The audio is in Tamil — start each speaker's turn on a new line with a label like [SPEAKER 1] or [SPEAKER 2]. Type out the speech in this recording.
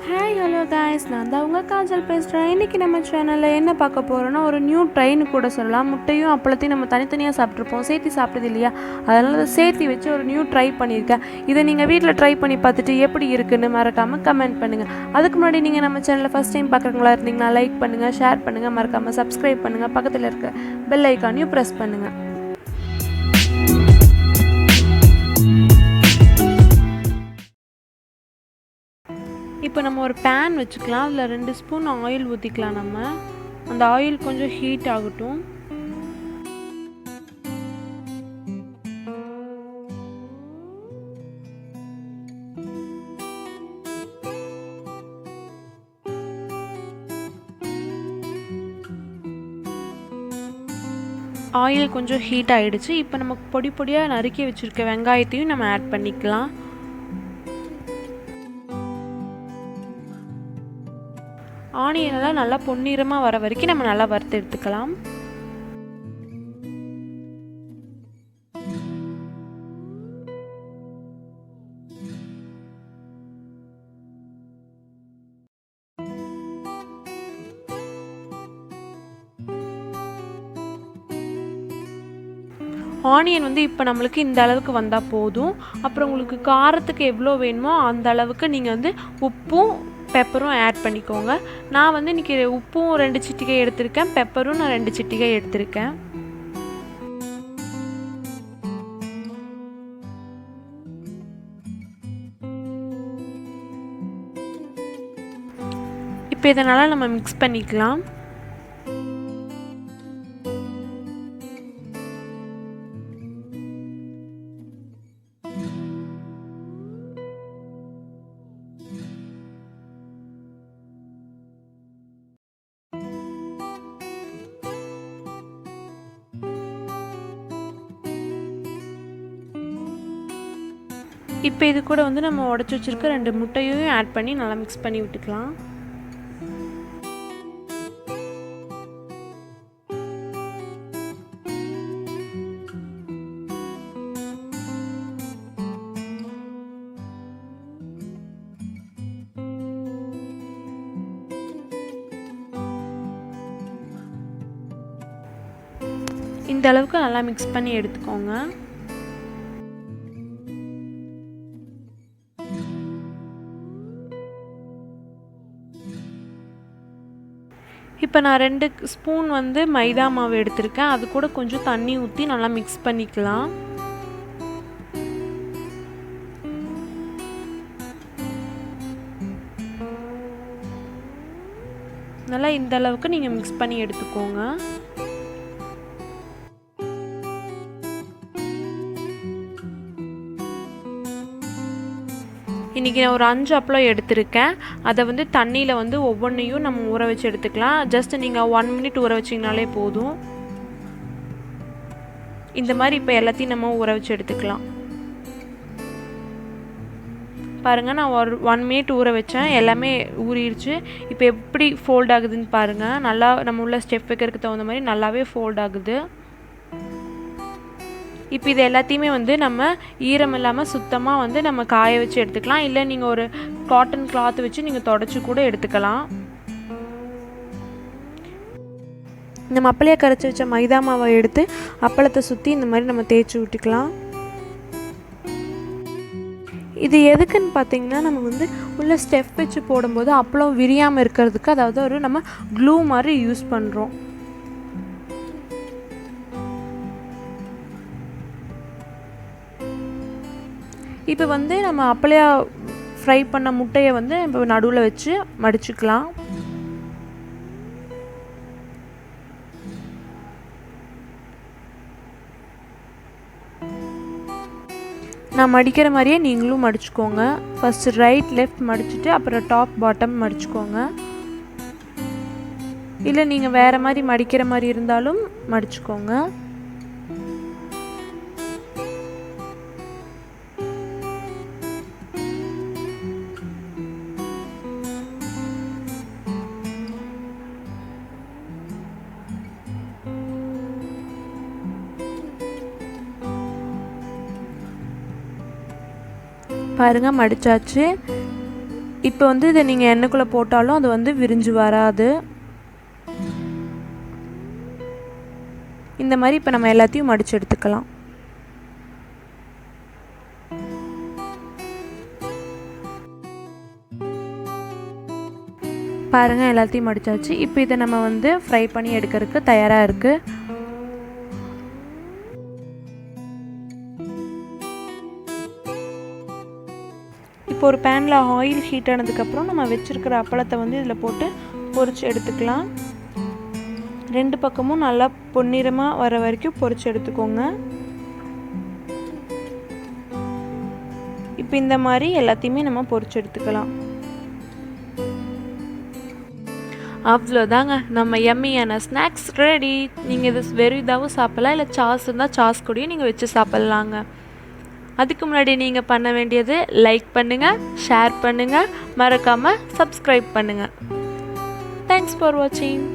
[SPEAKER 1] ஹாய் ஹலோ காய்ஸ், நான் தான் உங்கள் காஜல் பேசுகிறேன். இன்றைக்கி நம்ம சேனலில் என்ன பார்க்க போகிறோன்னா, ஒரு நியூ ட்ரைன்னு கூட சொல்லலாம். முட்டையும் அப்பளத்தையும் நம்ம தனித்தனியாக சாப்பிட்ருப்போம், சேர்த்து சாப்பிட்டது இல்லையா? அதனால் அதை சேர்த்து வச்சு ஒரு நியூ ட்ரை பண்ணியிருக்கேன். இதை நீங்கள் வீட்டில் ட்ரை பண்ணி பார்த்துட்டு எப்படி இருக்குன்னு மறக்காமல் கமெண்ட் பண்ணுங்கள். அதுக்கு முன்னாடி நீங்கள் நம்ம சேனலில் ஃபஸ்ட் டைம் பார்க்குறவங்களா இருந்தீங்கன்னா லைக் பண்ணுங்கள், ஷேர் பண்ணுங்கள், மறக்காமல் சப்ஸ்கிரைப் பண்ணுங்கள், பக்கத்தில் இருக்க பெல் ஐக்கானையும் ப்ரெஸ் பண்ணுங்கள். இப்போ நம்ம ஒரு பேன் வச்சுக்கலாம். அதில் 2 ஸ்பூன் ஆயில் ஊற்றிக்கலாம். நம்ம அந்த ஆயில் கொஞ்சம் ஹீட் ஆகட்டும். ஆயில் கொஞ்சம் ஹீட் ஆகிடுச்சு. இப்போ நம்ம பொடி பொடியாக நறுக்கி வச்சுருக்க வெங்காயத்தையும் நம்ம ஆட் பண்ணிக்கலாம். ஆனியனெல்லாம் நல்லா பொன்னிறமாக வர வரைக்கும் நம்ம நல்லா வறுத்து எடுத்துக்கலாம். ஆனியன் இப்போ நம்மளுக்கு இந்த அளவுக்கு வந்தால் போதும். அப்புறம் உங்களுக்கு காரத்துக்கு எவ்வளோ வேணுமோ அந்த அளவுக்கு நீங்கள் உப்பும் பெப்பரும் ஆட் பண்ணிக்கோங்க. நான் இன்றைக்கி உப்பும் 2 சிட்டிகை எடுத்திருக்கேன், பெப்பரும் நான் 2 சிட்டிகை எடுத்திருக்கேன். இப்போ இதனால் நம்ம மிக்ஸ் பண்ணிக்கலாம். இப்போ இது கூட நம்ம உடச்சி வச்சுருக்க 2 முட்டையும் ஆட் பண்ணி நல்லா மிக்ஸ் பண்ணி விட்டுக்கலாம். இந்த அளவுக்கு நல்லா மிக்ஸ் பண்ணி எடுத்துக்கோங்க. இப்போ நான் 2 ஸ்பூன் மைதா மாவு எடுத்திருக்கேன். அது கூட கொஞ்சம் தண்ணி ஊற்றி நல்லா மிக்ஸ் பண்ணிக்கலாம். நல்லா இந்த அளவுக்கு நீங்கள் மிக்ஸ் பண்ணி எடுத்துக்கோங்க. இன்றைக்கி நான் ஒரு 5 அப்பளம் எடுத்திருக்கேன். அதை தண்ணியில் ஒவ்வொன்றையும் நம்ம ஊற வச்சு எடுத்துக்கலாம். ஜஸ்ட் நீங்கள் 1 மினிட் ஊற வச்சிங்கனாலே போதும். இந்த மாதிரி இப்போ எல்லாத்தையும் நம்ம ஊற வச்சு எடுத்துக்கலாம். பாருங்கள், நான் ஒரு 1 மினிட் ஊற வச்சேன், எல்லாமே ஊறிடுச்சு. இப்போ எப்படி ஃபோல்ட் ஆகுதுன்னு பாருங்கள். நல்லா நம்ம உள்ள ஸ்டெப் வைக்கிறதுக்கு தகுந்த மாதிரி நல்லாவே ஃபோல்ட் ஆகுது. இப்போ இது எல்லாத்தையுமே நம்ம ஈரம் இல்லாமல் சுத்தமாக நம்ம காய வச்சு எடுத்துக்கலாம். இல்லை நீங்கள் ஒரு காட்டன் கிளாத் வச்சு நீங்கள் தொடச்சி கூட எடுத்துக்கலாம். நம்ம அப்பளையாக கரைச்சி வச்ச மைதா மாவை எடுத்து அப்பளத்தை சுற்றி இந்த மாதிரி நம்ம தேய்ச்சி விட்டுக்கலாம். இது எதுக்குன்னு பார்த்தீங்கன்னா, நம்ம உள்ள ஸ்டெப் வச்சு போடும்போது அப்பளம் விரியாமல் இருக்கிறதுக்கு, அதாவது நம்ம க்ளூ மாதிரி யூஸ் பண்ணுறோம். இப்போ நம்ம அப்பளையா ஃப்ரை பண்ண முட்டையை இப்போ நடுவில் வச்சு மடிச்சுக்கலாம். நான் மடிக்கிற மாதிரியே நீங்களும் மடிச்சுக்கோங்க. ஃபஸ்ட்டு ரைட் லெஃப்ட் மடிச்சுட்டு அப்புறம் டாப் பாட்டம் மடிச்சுக்கோங்க. இல்லை நீங்கள் வேறு மாதிரி மடிக்கிற மாதிரி இருந்தாலும் மடிச்சுக்கோங்க. பாருங்கள், மடிச்சாச்சு. இப்போ வந்து இதை நீங்கள் எண்ணெய்க்குள்ளே போட்டாலும் அது வந்து விரிஞ்சு வராது. இந்த மாதிரி இப்போ நம்ம எல்லாத்தையும் மடித்து எடுத்துக்கலாம். பாருங்கள், எல்லாத்தையும் மடித்தாச்சு. இப்போ இதை நம்ம வந்து ஃப்ரை பண்ணி எடுக்கிறதுக்கு தயாராக இருக்குது. இப்போ ஒரு பேனில் ஆயில் ஹீட் ஆனதுக்கப்புறம் நம்ம வச்சுருக்கிற அப்பளத்தை வந்து இதில் போட்டு பொரிச்சு எடுத்துக்கலாம். 2 பக்கமும் நல்லா பொன்னிறமாக வர வரைக்கும் பொரிச்சு எடுத்துக்கோங்க. இப்போ இந்த மாதிரி எல்லாத்தையுமே நம்ம பொரிச்சு எடுத்துக்கலாம். அவ்வளோதாங்க, நம்ம யம்மியான ஸ்நாக்ஸ் ரெடி. நீங்கள் இது வெறும் இதாகவும் சாப்பிடலாம், இல்லை சாஸ் இருந்தால் சாஸ் கூடயும் நீங்கள் வச்சு சாப்பிட்லாங்க. அதுக்கு முன்னாடி நீங்கள் பண்ண வேண்டியது லைக் பண்ணுங்கள், ஷேர் பண்ணுங்கள், மறக்காமல் சப்ஸ்கிரைப் பண்ணுங்கள். தேங்க்ஸ் ஃபார் வாட்சிங்.